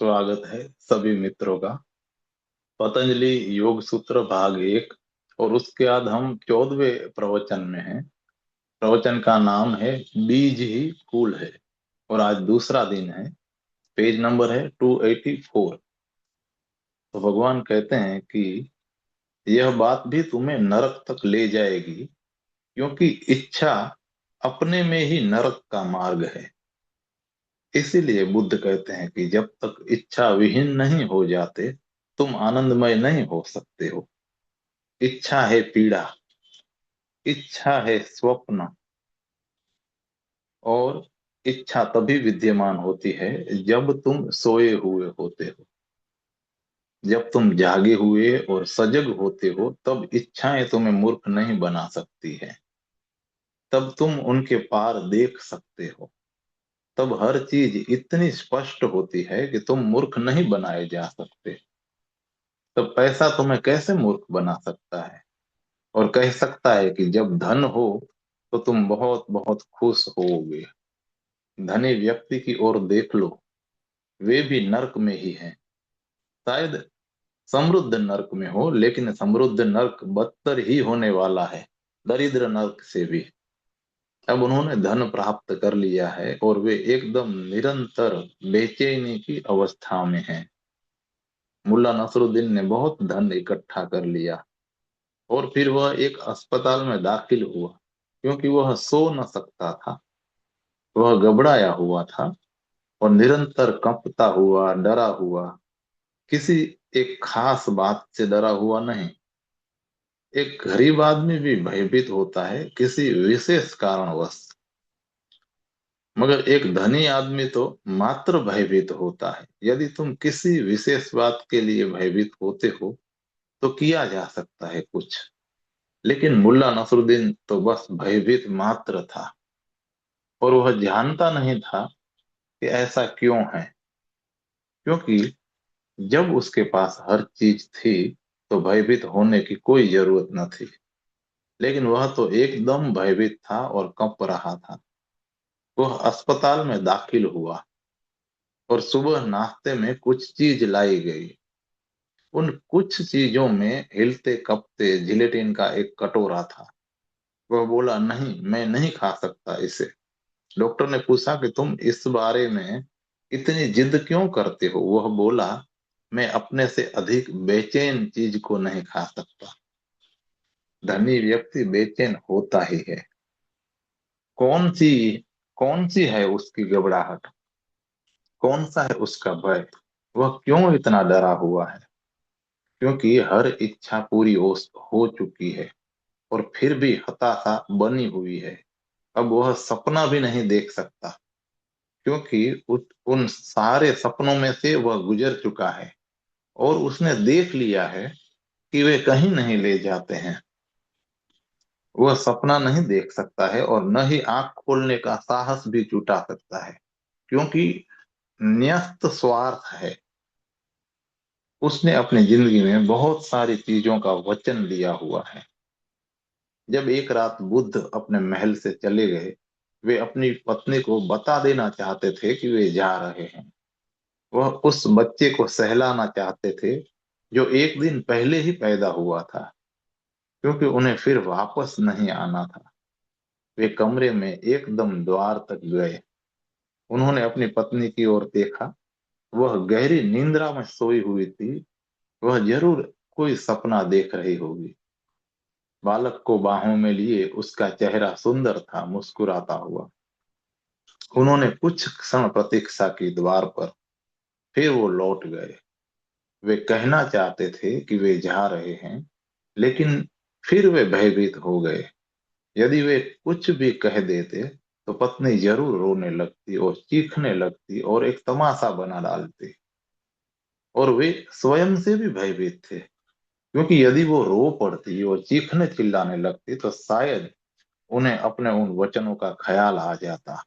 स्वागत है सभी मित्रों का। पतंजलि योग सूत्र भाग एक और उसके बाद हम 14वें प्रवचन में हैं। प्रवचन का नाम है बीज ही फूल है और आज दूसरा दिन है। पेज नंबर है 284। तो भगवान कहते हैं कि यह बात भी तुम्हें नरक तक ले जाएगी, क्योंकि इच्छा अपने में ही नरक का मार्ग है। इसीलिए बुद्ध कहते हैं कि जब तक इच्छा विहीन नहीं हो जाते तुम आनंदमय नहीं हो सकते हो। इच्छा है पीड़ा, इच्छा है स्वप्न, और इच्छा तभी विद्यमान होती है जब तुम सोए हुए होते हो। जब तुम जागे हुए और सजग होते हो तब इच्छाएं तुम्हें मूर्ख नहीं बना सकती है। तब तुम उनके पार देख सकते हो। तब हर चीज इतनी स्पष्ट होती है कि तुम मूर्ख नहीं बनाए जा सकते। तब पैसा तुम्हें कैसे मूर्ख बना सकता है और कह सकता है कि जब धन हो तो तुम बहुत बहुत खुश होगे। धनी व्यक्ति की ओर देख लो, वे भी नरक में ही हैं। शायद समृद्ध नरक में हो, लेकिन समृद्ध नरक बदतर ही होने वाला है, दरिद्र नरक से भी। अब उन्होंने धन प्राप्त कर लिया है और वे एकदम निरंतर बेचैनी की अवस्था में हैं। मुल्ला नसरुद्दीन ने बहुत धन इकट्ठा कर लिया और फिर वह एक अस्पताल में दाखिल हुआ, क्योंकि वह सो न सकता था। वह घबराया हुआ था और निरंतर कंपता हुआ, डरा हुआ। किसी एक खास बात से डरा हुआ नहीं। एक गरीब आदमी भी भयभीत होता है किसी विशेष कारणवश, मगर एक धनी आदमी तो मात्र भयभीत होता है। यदि तुम किसी विशेष बात के लिए भयभीत होते हो तो किया जा सकता है कुछ। लेकिन मुल्ला नसरुद्दीन तो बस भयभीत मात्र था और वह जानता नहीं था कि ऐसा क्यों है। क्योंकि जब उसके पास हर चीज थी तो भयभीत होने की कोई जरूरत न थी। लेकिन वह तो एकदम भयभीत था और कंप रहा था। वह अस्पताल में दाखिल हुआ और सुबह नाश्ते में कुछ चीज लाई गई। उन कुछ चीजों में हिलते कपते जिलेटिन का एक कटोरा था। वह बोला, नहीं, मैं नहीं खा सकता इसे। डॉक्टर ने पूछा कि तुम इस बारे में इतनी जिद क्यों करते हो। वह बोला, मैं अपने से अधिक बेचैन चीज को नहीं खा सकता। धनी व्यक्ति बेचैन होता ही है। कौन सी कौन सी है उसकी घबराहट, कौन सा है उसका भय, वह क्यों इतना डरा हुआ है। क्योंकि हर इच्छा पूरी हो चुकी है और फिर भी हताशा बनी हुई है। अब वह सपना भी नहीं देख सकता, क्योंकि उन सारे सपनों में से वह गुजर चुका है और उसने देख लिया है कि वे कहीं नहीं ले जाते हैं। वह सपना नहीं देख सकता है और न ही आंख खोलने का साहस भी जुटा सकता है, क्योंकि न्यस्त स्वार्थ है। उसने अपनी जिंदगी में बहुत सारी चीजों का वचन लिया हुआ है। जब एक रात बुद्ध अपने महल से चले गए, वे अपनी पत्नी को बता देना चाहते थे कि वे जा रहे हैं। वह उस बच्चे को सहलाना चाहते थे जो एक दिन पहले ही पैदा हुआ था, क्योंकि उन्हें फिर वापस नहीं आना था। वे कमरे में एकदम द्वार तक गए। उन्होंने अपनी पत्नी की ओर देखा। वह गहरी निंद्रा में सोई हुई थी। वह जरूर कोई सपना देख रही होगी। बालक को बाहों में लिए उसका चेहरा सुंदर था, मुस्कुराता हुआ। उन्होंने कुछ क्षण प्रतीक्षा की द्वार पर, फिर वो लौट गए। वे कहना चाहते थे कि वे जा रहे हैं, लेकिन फिर वे भयभीत हो गए। यदि वे कुछ भी कह देते तो पत्नी जरूर रोने लगती और चीखने लगती और एक तमाशा बना डालती। और वे स्वयं से भी भयभीत थे, क्योंकि यदि वो रो पड़ती और चीखने चिल्लाने लगती तो शायद उन्हें अपने उन वचनों का ख्याल आ जाता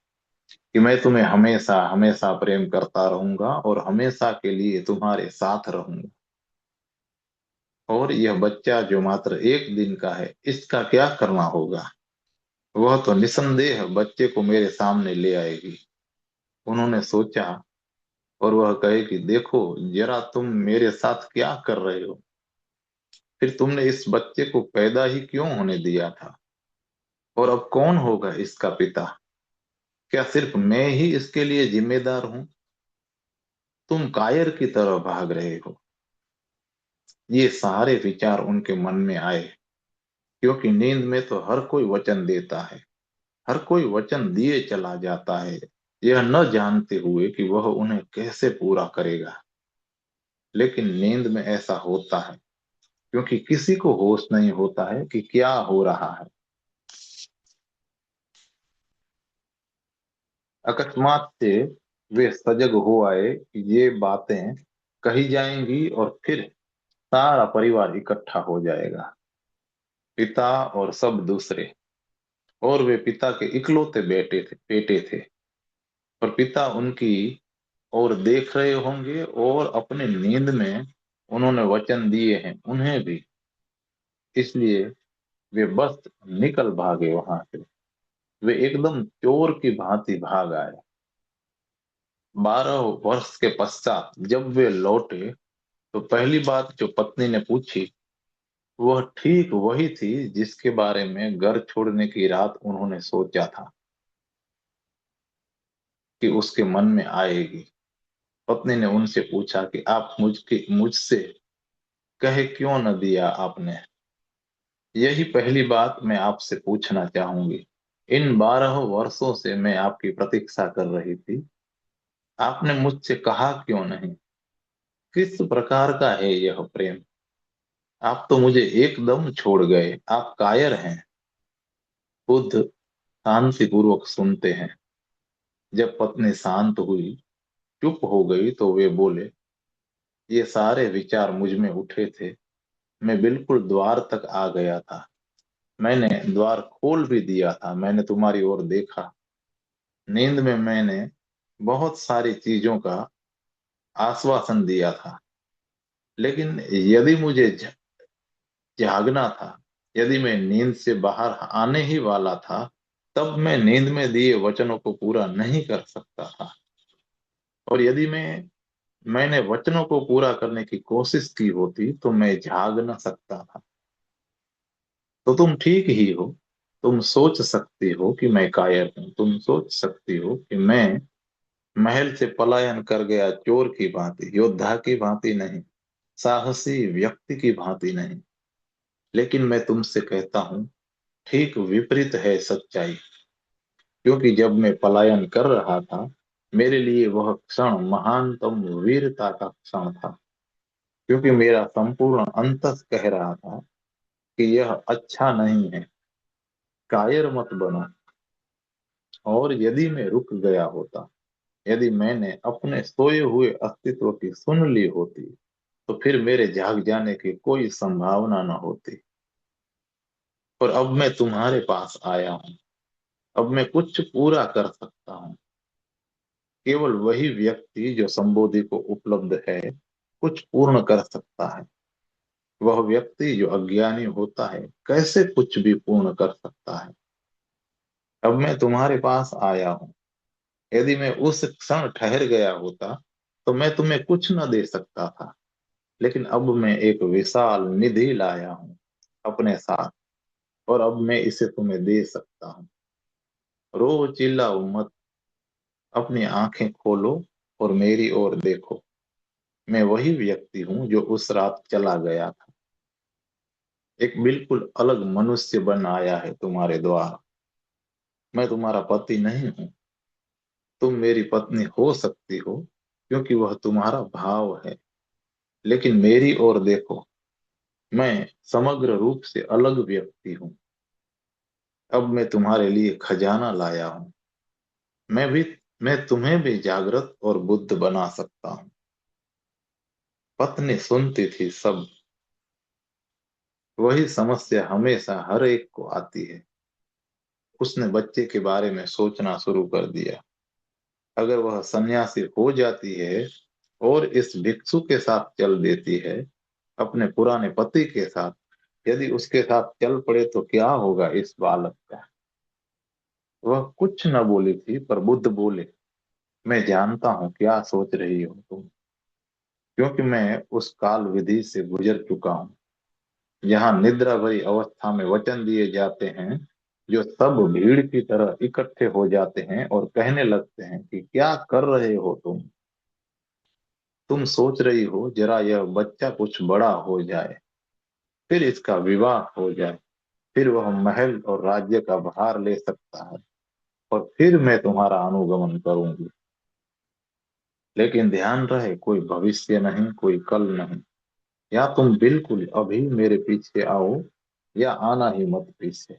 कि मैं तुम्हें हमेशा हमेशा प्रेम करता रहूंगा और हमेशा के लिए तुम्हारे साथ रहूंगा। और यह बच्चा जो मात्र एक दिन का है, इसका क्या करना होगा। वह तो निसंदेह बच्चे को मेरे सामने ले आएगी। उन्होंने सोचा, और वह कहे कि देखो जरा तुम मेरे साथ क्या कर रहे हो, फिर तुमने इस बच्चे को पैदा ही क्यों होने दिया था, और अब कौन होगा इसका पिता, क्या सिर्फ मैं ही इसके लिए जिम्मेदार हूं। तुम कायर की तरह भाग रहे हो। ये सारे विचार उनके मन में आए, क्योंकि नींद में तो हर कोई वचन देता है, हर कोई वचन दिए चला जाता है, यह न जानते हुए कि वह उन्हें कैसे पूरा करेगा। लेकिन नींद में ऐसा होता है, क्योंकि किसी को होश नहीं होता है कि क्या हो रहा है। अकस्मात से वे सजग हो आए कि ये बातें कही जाएंगी और फिर सारा परिवार इकट्ठा हो जाएगा, पिता और सब दूसरे। और वे पिता के इकलौते बेटे थे, और पिता उनकी ओर देख रहे होंगे, और अपने नींद में उन्होंने वचन दिए हैं उन्हें भी, इसलिए वे बस निकल भागे वहां से। वे एकदम चोर की भांति भाग आए। 12 वर्ष के पश्चात जब वे लौटे, तो पहली बात जो पत्नी ने पूछी वह ठीक वही थी जिसके बारे में घर छोड़ने की रात उन्होंने सोचा था कि उसके मन में आएगी। पत्नी ने उनसे पूछा कि आप मुझसे कहे क्यों न दिया आपने। यही पहली बात मैं आपसे पूछना चाहूंगी। इन 12 वर्षों से मैं आपकी प्रतीक्षा कर रही थी, आपने मुझसे कहा क्यों नहीं। किस प्रकार का है यह प्रेम। आप तो मुझे एकदम छोड़ गए, आप कायर हैं। बुद्ध शांतिपूर्वक सुनते हैं। जब पत्नी शांत हुई, चुप हो गई, तो वे बोले, ये सारे विचार मुझ में उठे थे। मैं बिल्कुल द्वार तक आ गया था, मैंने द्वार खोल भी दिया था, मैंने तुम्हारी ओर देखा। नींद में मैंने बहुत सारी चीजों का आश्वासन दिया था। लेकिन यदि मुझे जागना था, यदि मैं नींद से बाहर आने ही वाला था, तब मैं नींद में दिए वचनों को पूरा नहीं कर सकता था। और यदि मैंने वचनों को पूरा करने की कोशिश की होती, तो मैं जाग न सकता था। तो तुम ठीक ही हो। तुम सोच सकती हो कि मैं कायर हूं, तुम सोच सकती हो कि मैं महल से पलायन कर गया चोर की भांति, योद्धा की भांति नहीं, साहसी व्यक्ति की भांति नहीं। लेकिन मैं तुमसे कहता हूं, ठीक विपरीत है सच्चाई। क्योंकि जब मैं पलायन कर रहा था, मेरे लिए वह क्षण महानतम वीरता का क्षण था। क्योंकि मेरा संपूर्ण अंतस कह रहा था कि यह अच्छा नहीं है, कायर मत बनो। और यदि मैं रुक गया होता, यदि मैंने अपने सोए हुए अस्तित्व की सुन ली होती, तो फिर मेरे जाग जाने की कोई संभावना न होती। और अब मैं तुम्हारे पास आया हूं, अब मैं कुछ पूरा कर सकता हूँ। केवल वही व्यक्ति जो संबोधि को उपलब्ध है कुछ पूर्ण कर सकता है। वह व्यक्ति जो अज्ञानी होता है कैसे कुछ भी पूर्ण कर सकता है। अब मैं तुम्हारे पास आया हूँ। यदि मैं उस क्षण ठहर गया होता, तो मैं तुम्हें कुछ न दे सकता था। लेकिन अब मैं एक विशाल निधि लाया हूँ अपने साथ, और अब मैं इसे तुम्हें दे सकता हूँ। रो चिल्लाओ मत, अपनी आंखें खोलो और मेरी ओर देखो। मैं वही व्यक्ति हूँ जो उस रात चला गया था। एक बिल्कुल अलग मनुष्य बन आया है तुम्हारे द्वारा। मैं तुम्हारा पति नहीं हूँ। तुम मेरी पत्नी हो सकती हो, क्योंकि वह तुम्हारा भाव है। लेकिन मेरी ओर देखो, मैं समग्र रूप से अलग व्यक्ति हूँ। अब मैं तुम्हारे लिए खजाना लाया हूँ। मैं भी मैं तुम्हें भी जागृत और बुद्ध बना सकता हूँ। पत्नी सुनती थी सब। वही समस्या हमेशा हर एक को आती है। उसने बच्चे के बारे में सोचना शुरू कर दिया। अगर वह सन्यासी हो जाती है और इस भिक्षु के साथ चल देती है, अपने पुराने पति के साथ, यदि उसके साथ चल पड़े, तो क्या होगा इस बालक का। वह कुछ न बोली थी, पर बुद्ध बोले, मैं जानता हूँ क्या सोच रही हो तुम, क्योंकि मैं उस काल विधि से गुजर चुका हूँ जहाँ निद्रा भरी अवस्था में वचन दिए जाते हैं, जो सब भीड़ की तरह इकट्ठे हो जाते हैं और कहने लगते हैं कि क्या कर रहे हो तुम सोच रही हो जरा यह बच्चा कुछ बड़ा हो जाए, फिर इसका विवाह हो जाए, फिर वह महल और राज्य का भार ले सकता है, और फिर मैं तुम्हारा अनुगमन करूंगी। लेकिन ध्यान रहे, कोई भविष्य नहीं, कोई कल नहीं। या तुम बिल्कुल अभी मेरे पीछे आओ, या आना ही मत पीछे।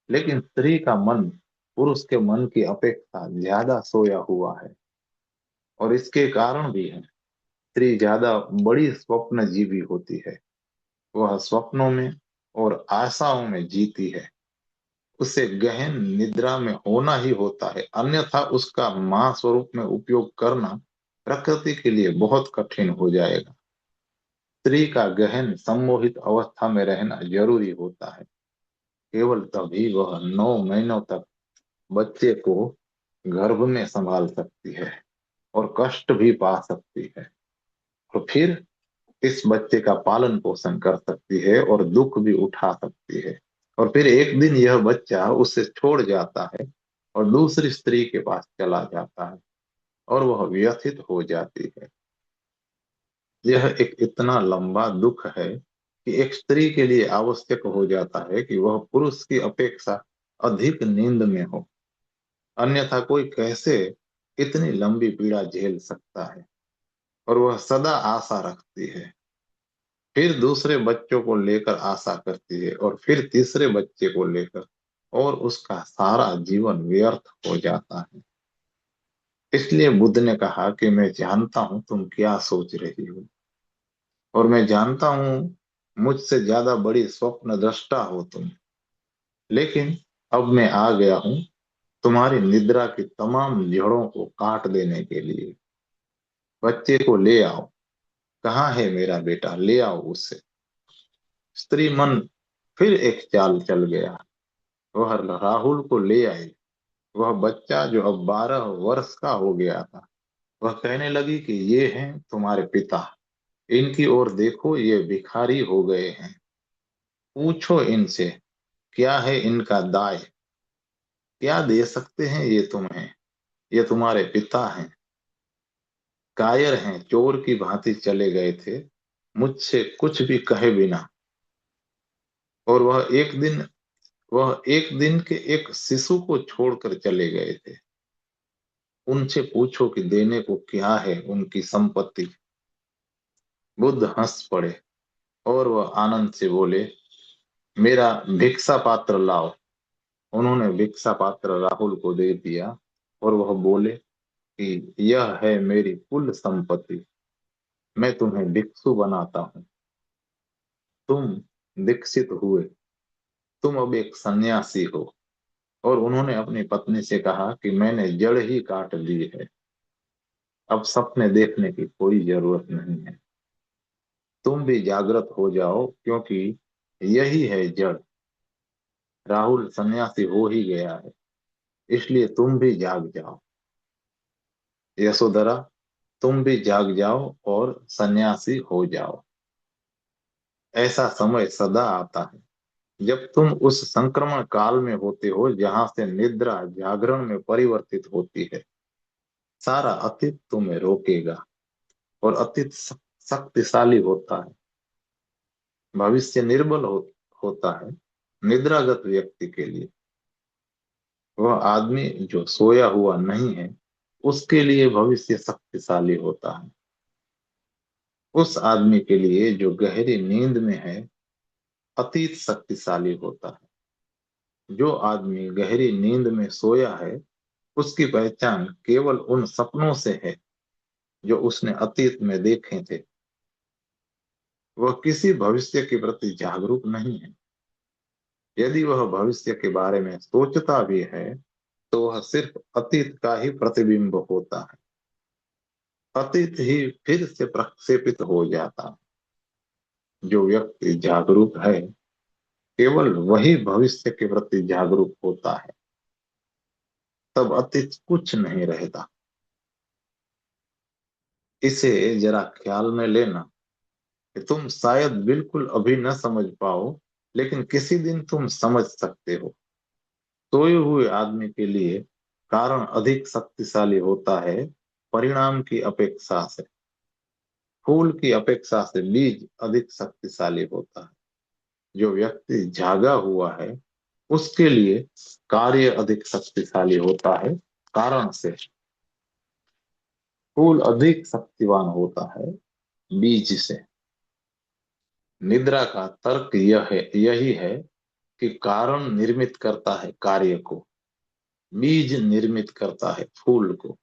लेकिन स्त्री का मन पुरुष के मन की अपेक्षा ज्यादा सोया हुआ है, और इसके कारण भी है। स्त्री ज्यादा बड़ी स्वप्न जीवी होती है। वह स्वप्नों में और आशाओं में जीती है। उसे गहन निद्रा में होना ही होता है, अन्यथा उसका मां स्वरूप में उपयोग करना प्रकृति के लिए बहुत कठिन हो जाएगा। स्त्री का गहन सम्मोहित अवस्था में रहना जरूरी होता है। केवल तभी वह 9 महीनों तक बच्चे को गर्भ में संभाल सकती है, और कष्ट भी पा सकती है, और फिर इस बच्चे का पालन पोषण कर सकती है और दुख भी उठा सकती है। और फिर एक दिन यह बच्चा उसे छोड़ जाता है और दूसरी स्त्री के पास चला जाता है, और वह व्यथित हो जाती है। यह एक इतना लंबा दुख है कि एक स्त्री के लिए आवश्यक हो जाता है कि वह पुरुष की अपेक्षा अधिक नींद में हो, अन्यथा कोई कैसे इतनी लंबी पीड़ा झेल सकता है। और वह सदा आशा रखती है, फिर दूसरे बच्चों को लेकर आशा करती है, और फिर तीसरे बच्चे को लेकर, और उसका सारा जीवन व्यर्थ हो जाता है। इसलिए बुद्ध ने कहा कि मैं जानता हूं तुम क्या सोच रही हो, और मैं जानता हूं मुझसे ज्यादा बड़ी स्वप्न दृष्टा हो तुम। लेकिन अब मैं आ गया हूं तुम्हारी निद्रा की तमाम जड़ों को काट देने के लिए। बच्चे को ले आओ। कहाँ है मेरा बेटा, ले आओ उसे। स्त्री मन फिर एक चाल चल गया। वह राहुल को ले आई। वह बच्चा जो अब 12 वर्ष का हो गया था। वह कहने लगी कि ये हैं तुम्हारे पिता, इनकी ओर देखो, ये भिखारी हो गए हैं। पूछो इनसे क्या है इनका दाय, क्या दे सकते हैं ये तुम्हें। ये तुम्हारे पिता हैं, कायर हैं, चोर की भांति चले गए थे, मुझसे कुछ भी कहे बिना। और वह एक दिन के एक शिशु को छोड़कर चले गए थे। उनसे पूछो कि देने को क्या है उनकी संपत्ति। बुद्ध हंस पड़े, और वह आनंद से बोले, मेरा भिक्षा पात्र लाओ। उन्होंने भिक्षा पात्र राहुल को दे दिया, और वह बोले कि यह है मेरी कुल संपत्ति, मैं तुम्हें भिक्षु बनाता हूँ। तुम दीक्षित हुए, तुम अब एक सन्यासी हो। और उन्होंने अपनी पत्नी से कहा कि मैंने जड़ ही काट दी है, अब सपने देखने की कोई जरूरत नहीं है। तुम भी जागृत हो जाओ, क्योंकि यही है जड़। राहुल सन्यासी हो ही गया है, इसलिए तुम भी जाग जाओ। यशोधरा, तुम भी जाग जाओ और सन्यासी हो जाओ। ऐसा समय सदा आता है जब तुम उस संक्रमण काल में होते हो जहां से निद्रा जागरण में परिवर्तित होती है। सारा अतीत तुम्हें रोकेगा, और अतीत शक्तिशाली होता है। भविष्य निर्बल होता है निद्रागत व्यक्ति के लिए। वह आदमी जो सोया हुआ नहीं है, उसके लिए भविष्य शक्तिशाली होता है। उस आदमी के लिए जो गहरी नींद में है, अतीत शक्तिशाली होता है। जो आदमी गहरी नींद में सोया है, उसकी पहचान केवल उन सपनों से है जो उसने अतीत में देखे थे। वह किसी भविष्य के प्रति जागरूक नहीं है। यदि वह भविष्य के बारे में सोचता भी है, तो वह सिर्फ अतीत का ही प्रतिबिंब होता है। अतीत ही फिर से प्रक्षेपित हो जाता है। जो व्यक्ति जागरूक है, केवल वही भविष्य के प्रति जागरूक होता है। तब अतीत कुछ नहीं रहता। इसे जरा ख्याल में लेना कि तुम शायद बिल्कुल अभी न समझ पाओ, लेकिन किसी दिन तुम समझ सकते हो। सोए हुए आदमी के लिए कारण अधिक शक्तिशाली होता है परिणाम की अपेक्षा से। फूल की अपेक्षा से बीज अधिक शक्तिशाली होता है। जो व्यक्ति जागा हुआ है उसके लिए कार्य अधिक शक्तिशाली होता है कारण से। फूल अधिक शक्तिवान होता है बीज से। निद्रा का तर्क यही है कि कारण निर्मित करता है कार्य को, बीज निर्मित करता है फूल को।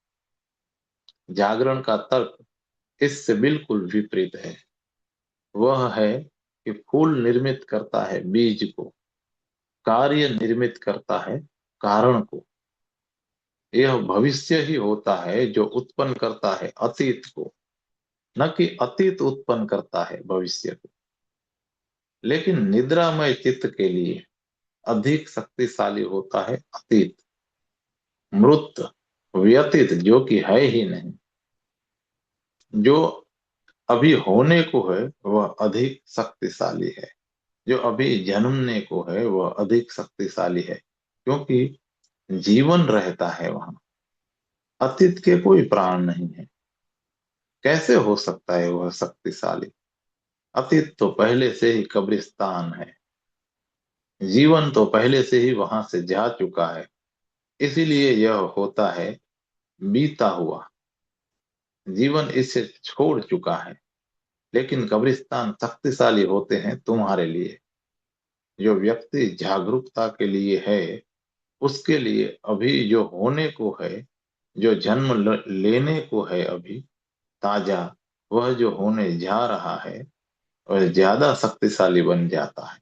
जागरण का तर्क इससे बिल्कुल विपरीत है। वह है कि फूल निर्मित करता है बीज को, कार्य निर्मित करता है कारण को। यह भविष्य ही होता है जो उत्पन्न करता है अतीत को, न कि अतीत उत्पन्न करता है भविष्य को। लेकिन निद्रामय चित्त के लिए अधिक शक्तिशाली होता है अतीत, मृत, व्यतीत, जो कि है ही नहीं। जो अभी होने को है वह अधिक शक्तिशाली है। जो अभी जन्मने को है वह अधिक शक्तिशाली है, क्योंकि जीवन रहता है वहां। अतीत के कोई प्राण नहीं है। कैसे हो सकता है वह शक्तिशाली? अतीत तो पहले से ही कब्रिस्तान है। जीवन तो पहले से ही वहां से जा चुका है। इसीलिए यह होता है बीता हुआ। जीवन इसे छोड़ चुका है। लेकिन कब्रिस्तान शक्तिशाली होते हैं तुम्हारे लिए। जो व्यक्ति जागरूकता के लिए है उसके लिए अभी जो होने को है, जो जन्म लेने को है अभी ताजा, वह जो होने जा रहा है और ज्यादा शक्तिशाली बन जाता है।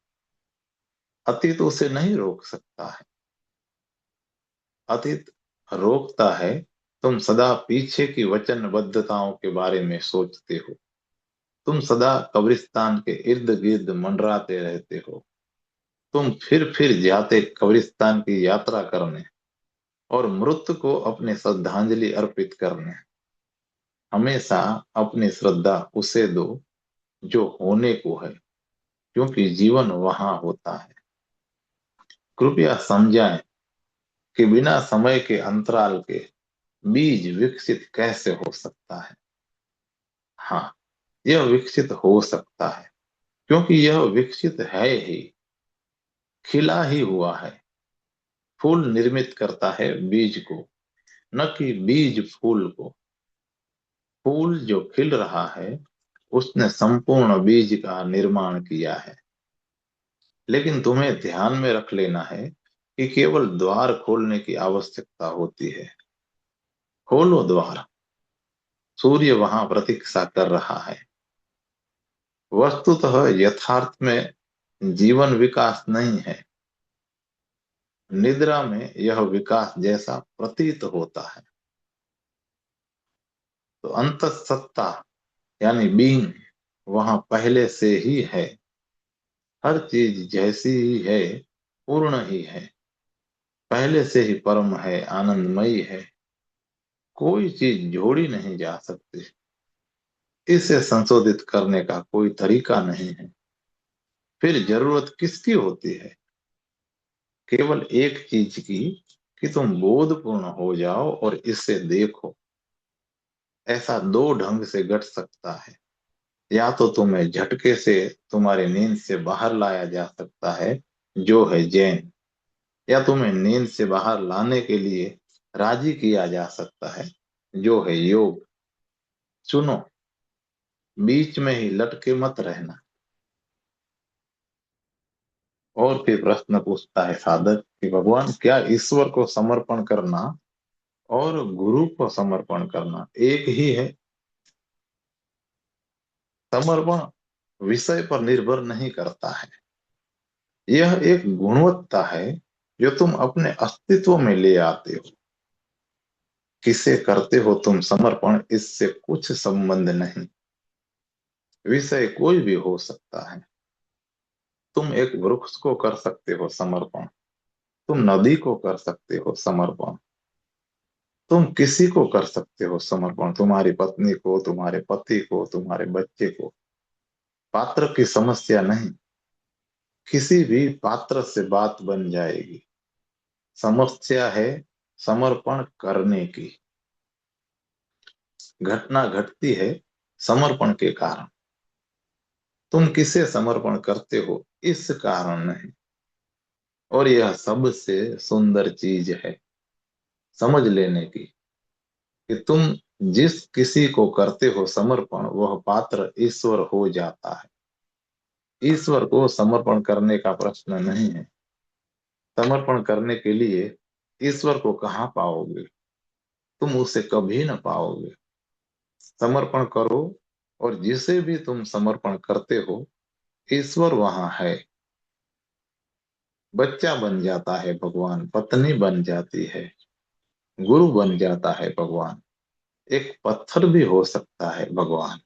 अतीत उसे नहीं रोक सकता है। अतीत रोकता है। तुम सदा पीछे की वचनबद्धताओं के बारे में सोचते हो। तुम सदा कब्रिस्तान के इर्द गिर्द मंडराते रहते हो। तुम फिर जाते कब्रिस्तान की यात्रा करने और मृत को अपने श्रद्धांजलि अर्पित करने। हमेशा अपनी श्रद्धा उसे दो जो होने को है, क्योंकि जीवन वहां होता है। कृपया समझाएं कि बिना समय के अंतराल के बीज विकसित कैसे हो सकता है। हाँ, यह विकसित हो सकता है क्योंकि यह विकसित है ही, खिला ही हुआ है। फूल निर्मित करता है बीज को, न कि बीज फूल को। फूल जो खिल रहा है उसने संपूर्ण बीज का निर्माण किया है। लेकिन तुम्हें ध्यान में रख लेना है कि केवल द्वार खोलने की आवश्यकता होती है। खोलो द्वार। सूर्य वहां प्रतीक्षा कर रहा है। वस्तुतः यथार्थ में जीवन विकास नहीं है। निद्रा में यह विकास जैसा प्रतीत होता है। तो अंतःसत्ता यानी बीइंग वहां पहले से ही है। हर चीज जैसी ही है, पूर्ण ही है, पहले से ही परम है, आनंदमयी है। कोई चीज जोड़ी नहीं जा सकती। इसे संशोधित करने का कोई तरीका नहीं है। फिर जरूरत किसकी होती है? केवल एक चीज की, कि तुम बोधपूर्ण हो जाओ और इसे देखो। ऐसा दो ढंग से घट सकता है। या तो तुम्हें झटके से तुम्हारी नींद से बाहर लाया जा सकता है, जो है जैन। या तुम्हें नींद से बाहर लाने के लिए राजी किया जा सकता है, जो है योग। सुनो, बीच में ही लटके मत रहना। और फिर प्रश्न पूछता है साधक कि भगवान, क्या ईश्वर को समर्पण करना और गुरु को समर्पण करना एक ही है? समर्पण विषय पर निर्भर नहीं करता है। यह एक गुणवत्ता है जो तुम अपने अस्तित्व में ले आते हो। किसे करते हो तुम समर्पण, इससे कुछ संबंध नहीं। विषय कोई भी हो सकता है। तुम एक वृक्ष को कर सकते हो समर्पण। तुम नदी को कर सकते हो समर्पण। तुम किसी को कर सकते हो समर्पण, तुम्हारी पत्नी को, तुम्हारे पति को, तुम्हारे बच्चे को। पात्र की समस्या नहीं, किसी भी पात्र से बात बन जाएगी। समस्या है समर्पण करने की। घटना घटती है समर्पण के कारण। तुम किसे समर्पण करते हो इस कारण नहीं। और यह सबसे सुंदर चीज है समझ लेने की, कि तुम जिस किसी को करते हो समर्पण, वह पात्र ईश्वर हो जाता है। ईश्वर को समर्पण करने का प्रश्न नहीं है। समर्पण करने के लिए ईश्वर को कहाँ पाओगे? तुम उसे कभी न पाओगे। समर्पण करो, और जिसे भी तुम समर्पण करते हो ईश्वर वहां है। बच्चा बन जाता है भगवान, पत्नी बन जाती है, गुरु बन जाता है भगवान, एक पत्थर भी हो सकता है भगवान।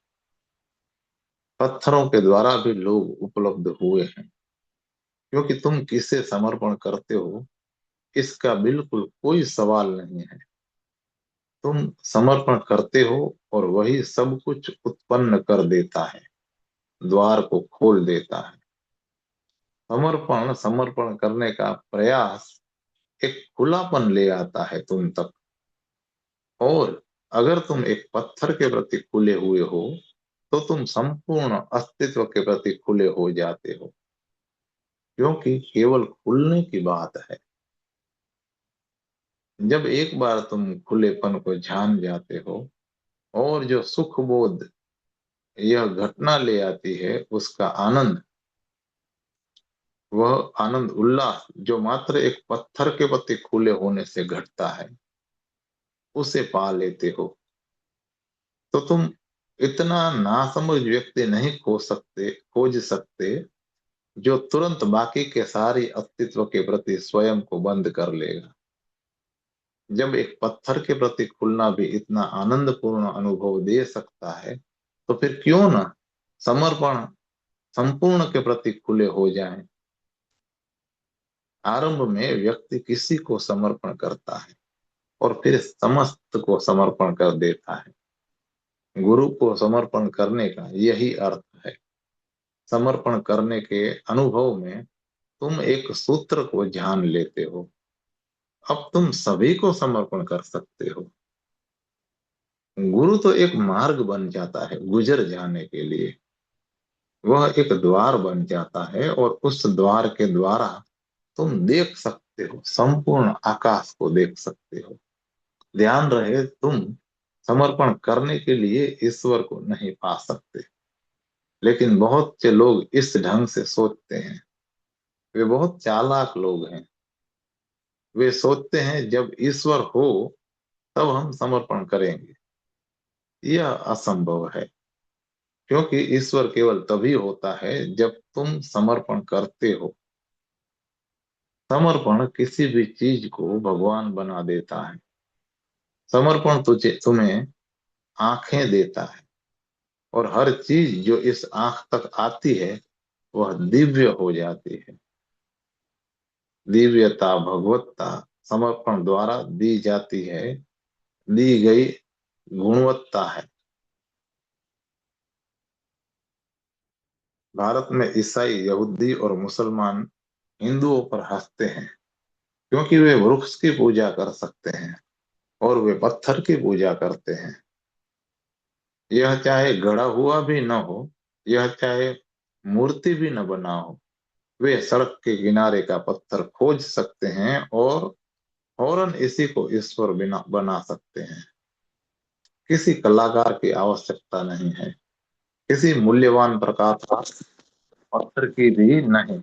पत्थरों के द्वारा भी लोग उपलब्ध हुए हैं। क्योंकि तुम किसे समर्पण करते हो इसका बिल्कुल कोई सवाल नहीं है। तुम समर्पण करते हो और वही सब कुछ उत्पन्न कर देता है, द्वार को खोल देता है। समर्पण समर्पण करने का प्रयास एक खुलापन ले आता है तुम तक। और अगर तुम एक पत्थर के प्रति खुले हुए हो तो तुम संपूर्ण अस्तित्व के प्रति खुले हो जाते हो। क्योंकि केवल खुलने की बात है। जब एक बार तुम खुलेपन को जान जाते हो, और जो सुख बोध यह घटना ले आती है, उसका आनंद, वह आनंद उल्लास जो मात्र एक पत्थर के प्रति खुले होने से घटता है, उसे पा लेते हो, तो तुम इतना नासमझ व्यक्ति नहीं खोज सकते जो तुरंत बाकी के सारी अस्तित्व के प्रति स्वयं को बंद कर लेगा। जब एक पत्थर के प्रति खुलना भी इतना आनंदपूर्ण अनुभव दे सकता है, तो फिर क्यों ना समर्पण संपूर्ण के प्रति खुले हो जाएं। आरंभ में व्यक्ति किसी को समर्पण करता है और फिर समस्त को समर्पण कर देता है। गुरु को समर्पण करने का यही अर्थ है। समर्पण करने के अनुभव में तुम एक सूत्र को जान लेते हो। अब तुम सभी को समर्पण कर सकते हो। गुरु तो एक मार्ग बन जाता है गुजर जाने के लिए। वह एक द्वार बन जाता है, और उस द्वार के द्वारा तुम देख सकते हो, संपूर्ण आकाश को देख सकते हो। ध्यान रहे, तुम समर्पण करने के लिए ईश्वर को नहीं पा सकते। लेकिन बहुत से लोग इस ढंग से सोचते हैं। वे बहुत चालाक लोग हैं। वे सोचते हैं जब ईश्वर हो तब हम समर्पण करेंगे। यह असंभव है। क्योंकि ईश्वर केवल तभी होता है जब तुम समर्पण करते हो। समर्पण किसी भी चीज को भगवान बना देता है। समर्पण तुझे तुम्हें आंखें देता है, और हर चीज जो इस आंख तक आती है वह दिव्य हो जाती है। दिव्यता, भगवत्ता समर्पण द्वारा दी जाती है, दी गई गुणवत्ता है। भारत में ईसाई, यहूदी और मुसलमान हिंदुओं पर हंसते हैं, क्योंकि वे वृक्ष की पूजा कर सकते हैं और वे पत्थर की पूजा करते हैं। यह चाहे गढ़ा हुआ भी न हो, यह चाहे मूर्ति भी न बना हो, वे सड़क के किनारे का पत्थर खोज सकते हैं और फौरन इसी को ईश्वर बिना बना सकते हैं। किसी कलाकार की आवश्यकता नहीं है, किसी मूल्यवान प्रकार का पत्थर की भी नहीं,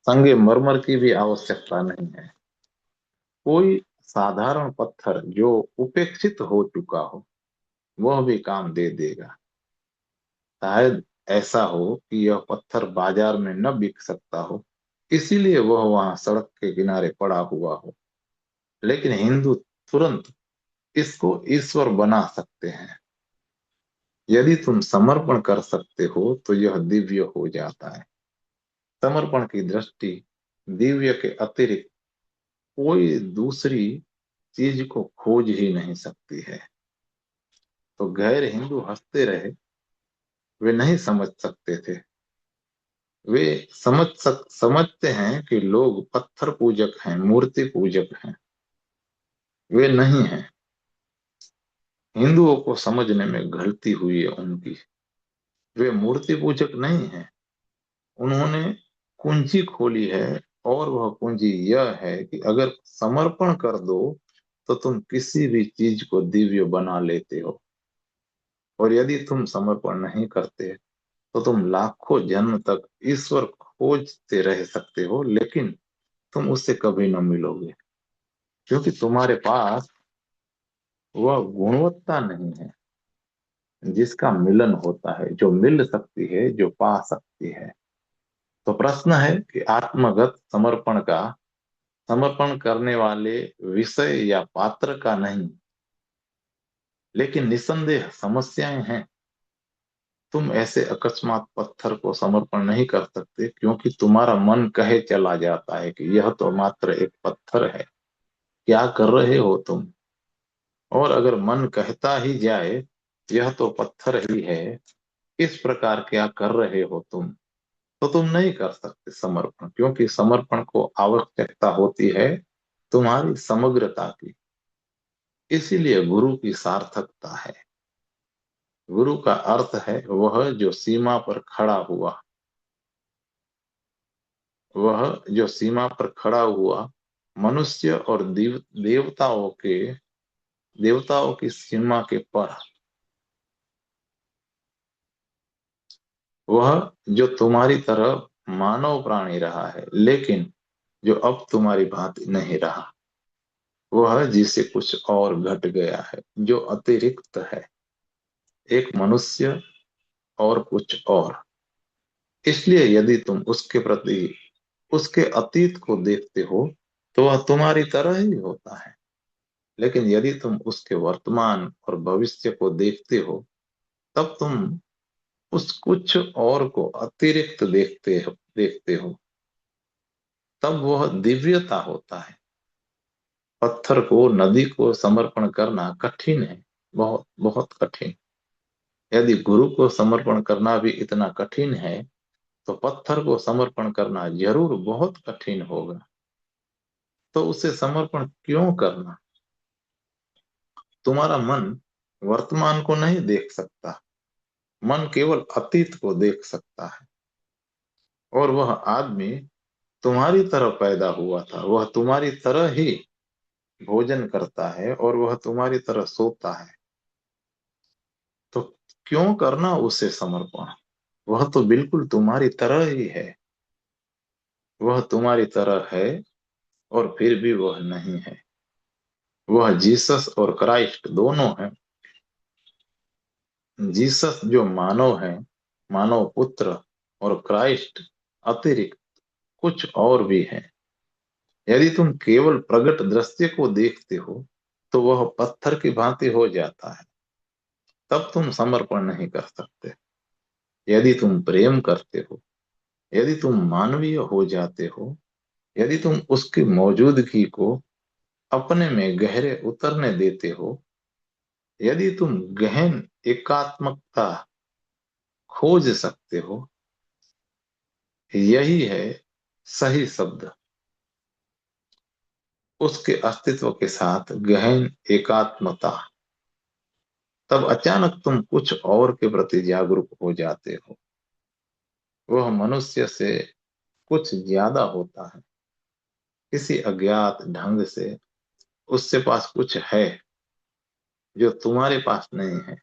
संगमरमर की भी आवश्यकता नहीं है। कोई साधारण पत्थर जो उपेक्षित हो चुका हो वह भी काम दे देगा। शायद ऐसा हो कि यह पत्थर बाजार में न बिक सकता हो, इसीलिए वह वहां सड़क के किनारे पड़ा हुआ हो। लेकिन हिंदू तुरंत इसको ईश्वर बना सकते हैं। यदि तुम समर्पण कर सकते हो तो यह दिव्य हो जाता है। समर्पण की दृष्टि दिव्य के अतिरिक्त कोई दूसरी चीज को खोज ही नहीं सकती है। तो गैर हिंदू हंसते रहे, वे नहीं समझ सकते थे। वे समझते हैं कि लोग पत्थर पूजक हैं, मूर्ति पूजक हैं। वे नहीं हैं। हिंदुओं को समझने में गलती हुई है उनकी। वे मूर्ति पूजक नहीं हैं। उन्होंने कुंजी खोली है, और वह कुंजी यह है कि अगर समर्पण कर दो तो तुम किसी भी चीज को दिव्य बना लेते हो। और यदि तुम समर्पण नहीं करते तो तुम लाखों जन्म तक ईश्वर खोजते रह सकते हो, लेकिन तुम उससे कभी न मिलोगे, क्योंकि तुम्हारे पास वह गुणवत्ता नहीं है जिसका मिलन होता है, जो मिल सकती है, जो पा सकती है। तो प्रश्न है कि आत्मगत समर्पण करने वाले विषय या पात्र का नहीं, लेकिन निसंदेह समस्याएं हैं। तुम ऐसे अकस्मात पत्थर को समर्पण नहीं कर सकते, क्योंकि तुम्हारा मन कहे चला जाता है कि यह तो मात्र एक पत्थर है, क्या कर रहे हो तुम। और अगर मन कहता ही जाए यह तो पत्थर ही है, इस प्रकार क्या कर रहे हो तुम, तो तुम नहीं कर सकते समर्पण, क्योंकि समर्पण को आवश्यकता होती है तुम्हारी समग्रता की। इसीलिए गुरु की सार्थकता है। गुरु का अर्थ है वह जो सीमा पर खड़ा हुआ, वह जो सीमा पर खड़ा हुआ मनुष्य और देवताओं की सीमा के पर, वह जो तुम्हारी तरह मानव प्राणी रहा है, लेकिन जो अब तुम्हारी भांति नहीं रहा, वह जिसे कुछ और घट गया है, जो अतिरिक्त है, एक मनुष्य और कुछ और। इसलिए यदि तुम उसके प्रति उसके अतीत को देखते हो तो वह तुम्हारी तरह ही होता है, लेकिन यदि तुम उसके वर्तमान और भविष्य को देखते हो, तब तुम उस कुछ और को अतिरिक्त देखते हो। तब वह दिव्यता होता है। पत्थर को, नदी को समर्पण करना कठिन है, बहुत बहुत कठिन। यदि गुरु को समर्पण करना भी इतना कठिन है, तो पत्थर को समर्पण करना जरूर बहुत कठिन होगा। तो उसे समर्पण क्यों करना? तुम्हारा मन वर्तमान को नहीं देख सकता, मन केवल अतीत को देख सकता है। और वह आदमी तुम्हारी तरह पैदा हुआ था, वह तुम्हारी तरह ही भोजन करता है, और वह तुम्हारी तरह सोता है। तो क्यों करना उसे समर्पण? वह तो बिल्कुल तुम्हारी तरह ही है। वह तुम्हारी तरह है, और फिर भी वह नहीं है। वह जीसस और क्राइस्ट दोनों है। जीसस जो मानव है, मानव पुत्र, और क्राइस्ट अतिरिक्त कुछ और भी है। यदि तुम केवल प्रगट दृश्य को देखते हो तो वह पत्थर की भांति हो जाता है। तब तुम समर्पण नहीं कर सकते। यदि तुम प्रेम करते हो, यदि तुम मानवीय हो जाते हो, यदि तुम उसकी मौजूदगी को अपने में गहरे उतरने देते हो, यदि तुम गहन एकात्मकता खोज सकते हो, यही है सही शब्द। उसके अस्तित्व के साथ गहन एकात्मता, तब अचानक तुम कुछ और के प्रति जागरूक हो जाते हो। वह मनुष्य से कुछ ज्यादा होता है। किसी अज्ञात ढंग से उसके पास कुछ है जो तुम्हारे पास नहीं है।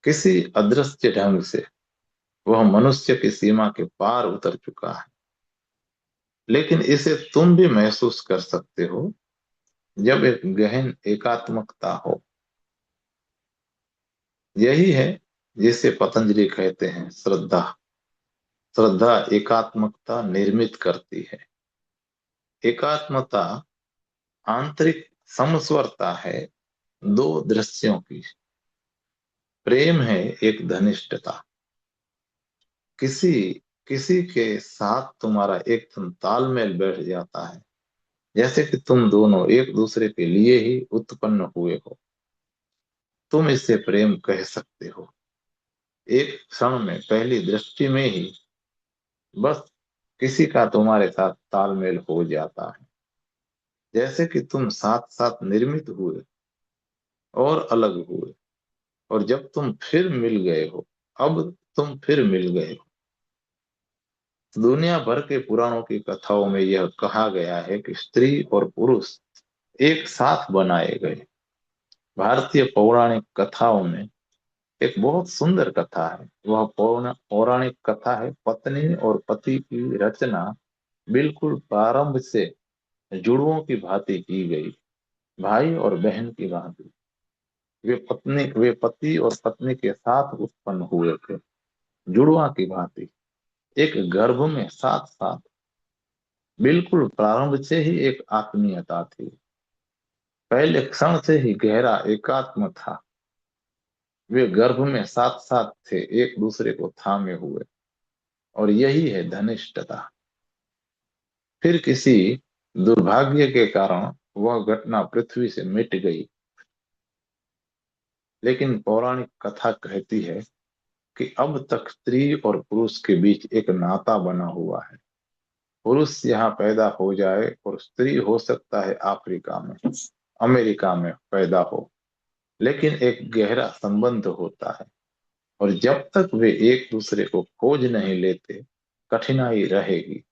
किसी अदृश्य ढंग से वह मनुष्य की सीमा के पार उतर चुका है। लेकिन इसे तुम भी महसूस कर सकते हो जब एक गहन एकात्मकता हो। यही है जिसे पतंजलि कहते हैं श्रद्धा। श्रद्धा एकात्मकता निर्मित करती है। एकात्मता आंतरिक समस्वरता है दो दृश्यों की। प्रेम है एक धनिष्ठता। किसी किसी के साथ तुम्हारा एकदम तालमेल बैठ जाता है। जैसे कि तुम दोनों एक दूसरे के लिए ही उत्पन्न हुए हो, तुम इसे प्रेम कह सकते हो। एक क्षण में, पहली दृष्टि में ही बस किसी का तुम्हारे साथ तालमेल हो जाता है। जैसे कि तुम साथ साथ निर्मित हुए और अलग हुए, और जब तुम फिर मिल गए हो, अब तुम फिर मिल गए हो। दुनिया भर के पुराणों की कथाओं में यह कहा गया है कि स्त्री और पुरुष एक साथ बनाए गए। भारतीय पौराणिक कथाओं में एक बहुत सुंदर कथा है। वह पौराणिक कथा है पत्नी और पति की रचना बिल्कुल प्रारंभ से जुड़वों की भांति की गई, भाई और बहन की भांति। वे पति और पत्नी के साथ उत्पन्न हुए थे, जुड़वा की भांति, एक गर्भ में साथ साथ। बिल्कुल प्रारंभ से ही एक आत्मीयता थी, पहले क्षण से ही गहरा एकात्म था। वे गर्भ में साथ साथ थे, एक दूसरे को थामे हुए, और यही है धनिष्ठता। फिर किसी दुर्भाग्य के कारण वह घटना पृथ्वी से मिट गई, लेकिन पौराणिक कथा कहती है कि अब तक स्त्री और पुरुष के बीच एक नाता बना हुआ है। पुरुष यहाँ पैदा हो जाए और स्त्री हो सकता है अफ्रीका में, अमेरिका में पैदा हो, लेकिन एक गहरा संबंध होता है। और जब तक वे एक दूसरे को खोज नहीं लेते, कठिनाई रहेगी।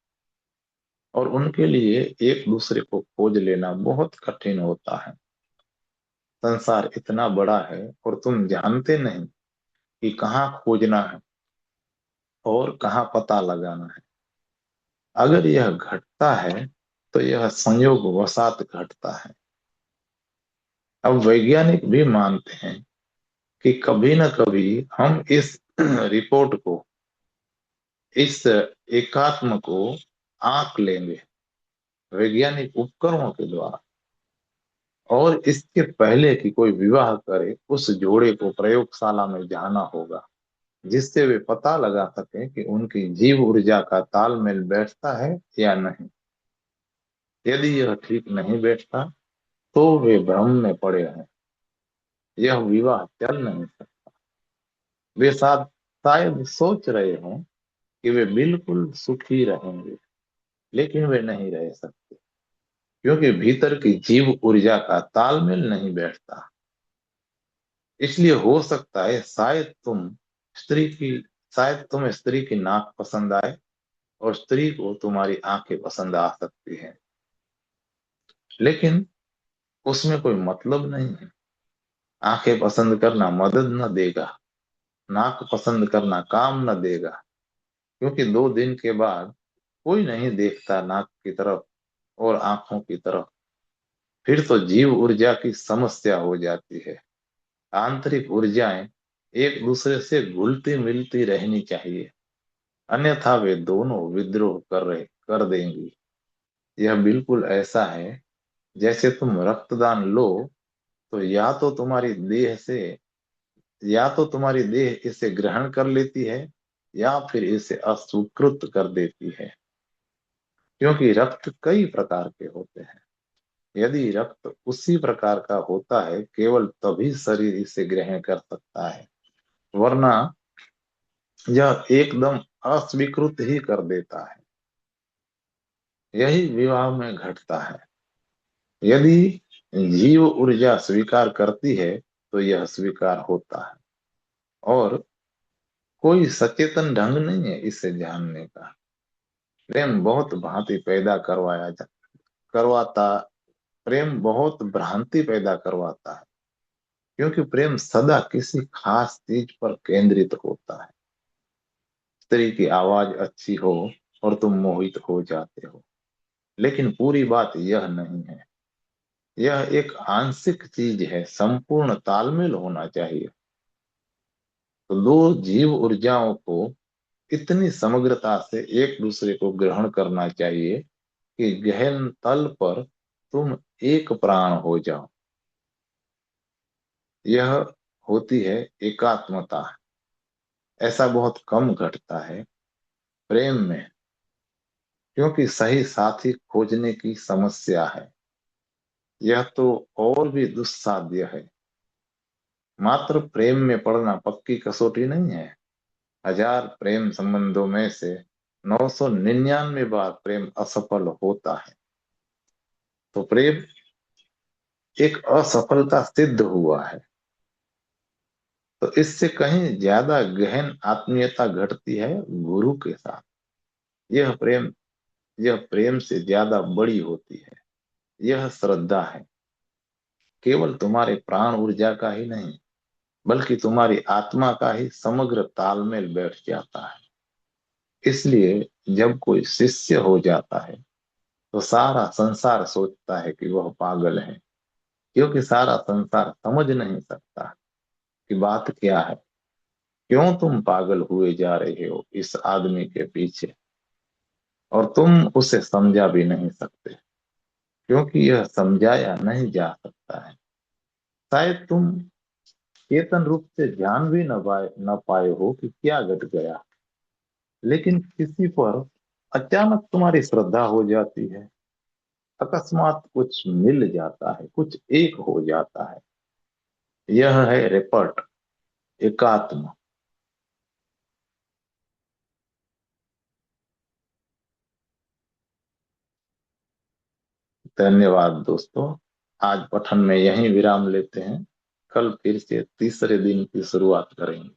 और उनके लिए एक दूसरे को खोज लेना बहुत कठिन होता है। संसार इतना बड़ा है और तुम जानते नहीं कि कहाँ खोजना है और कहाँ पता लगाना है। अगर यह घटता है तो यह संयोग वशात घटता है। अब वैज्ञानिक भी मानते हैं कि कभी न कभी हम इस रिपोर्ट को, इस एकात्म को आंक लेंगे, वैज्ञानिक उपकरणों के द्वारा। और इसके पहले कि कोई विवाह करे, उस जोड़े को प्रयोगशाला में जाना होगा, जिससे वे पता लगा सके कि उनकी जीव ऊर्जा का तालमेल बैठता है या नहीं। यदि यह ठीक नहीं बैठता तो वे भ्रम में पड़े हैं, यह विवाह चल नहीं सकता। वे साथ शायद सोच रहे हों कि वे बिल्कुल सुखी रहेंगे, लेकिन वे नहीं रह सकते, क्योंकि भीतर की जीव ऊर्जा का तालमेल नहीं बैठता। इसलिए हो सकता है स्त्री की शायद तुम्हें स्त्री की नाक पसंद आए, और स्त्री को तुम्हारी आंखें पसंद आ सकती है, लेकिन उसमें कोई मतलब नहीं है। आंखें पसंद करना मदद न देगा, नाक पसंद करना काम न देगा, क्योंकि 2 दिन के बाद कोई नहीं देखता नाक की तरफ और आंखों की तरफ। फिर तो जीव ऊर्जा की समस्या हो जाती है। आंतरिक ऊर्जाएं एक दूसरे से घुलती मिलती रहनी चाहिए, अन्यथा वे दोनों विद्रोह कर देंगी। यह बिल्कुल ऐसा है जैसे तुम रक्तदान लो, तो या तो तुम्हारी देह इसे ग्रहण कर लेती है, या फिर इसे अस्वीकृत कर देती है, क्योंकि रक्त कई प्रकार के होते हैं। यदि रक्त उसी प्रकार का होता है, केवल तभी शरीर इसे ग्रहण कर सकता है, वरना यह एकदम अस्वीकृत ही कर देता है। यही विवाह में घटता है। यदि जीव ऊर्जा स्वीकार करती है तो यह स्वीकार होता है, और कोई सचेतन ढंग नहीं है इसे जानने का। प्रेम बहुत भांति पैदा करवाता प्रेम बहुत भ्रांति पैदा करवाता है, क्योंकि प्रेम सदा किसी खास चीज पर केंद्रित होता है। स्त्री की आवाज अच्छी हो और तुम मोहित हो जाते हो, लेकिन पूरी बात यह नहीं है। यह एक आंशिक चीज है, संपूर्ण तालमेल होना चाहिए। तो दो जीव ऊर्जाओं को इतनी समग्रता से एक दूसरे को ग्रहण करना चाहिए कि गहन तल पर तुम एक प्राण हो जाओ। यह होती है एकात्मता। ऐसा बहुत कम घटता है प्रेम में। क्योंकि सही साथी खोजने की समस्या है, यह तो और भी दुस्साध्य है। मात्र प्रेम में पड़ना पक्की कसौटी नहीं है। 1000 प्रेम संबंधों में से 999 बार प्रेम असफल होता है। तो प्रेम एक असफलता सिद्ध हुआ है। तो इससे कहीं ज्यादा गहन आत्मीयता घटती है गुरु के साथ। यह प्रेम यह प्रेम से ज्यादा बड़ी होती है। यह श्रद्धा है, केवल तुम्हारे प्राण ऊर्जा का ही नहीं, बल्कि तुम्हारी आत्मा का ही समग्र तालमेल बैठ जाता है। इसलिए जब कोई शिष्य हो जाता है तो सारा संसार सोचता है कि वह पागल है, क्योंकि सारा संसार समझ नहीं सकता कि बात क्या है। क्यों तुम पागल हुए जा रहे हो इस आदमी के पीछे, और तुम उसे समझा भी नहीं सकते, क्योंकि यह समझाया नहीं जा सकता है। शायद तुम चेतन रूप से जान भी न पाए हो कि क्या घट गया, लेकिन किसी पर अचानक तुम्हारी श्रद्धा हो जाती है। अकस्मात कुछ मिल जाता है, कुछ एक हो जाता है। यह है रेपट, एकात्म। धन्यवाद दोस्तों। आज पठन में यहीं विराम लेते हैं। कल फिर से तीसरे दिन की शुरुआत करेंगे।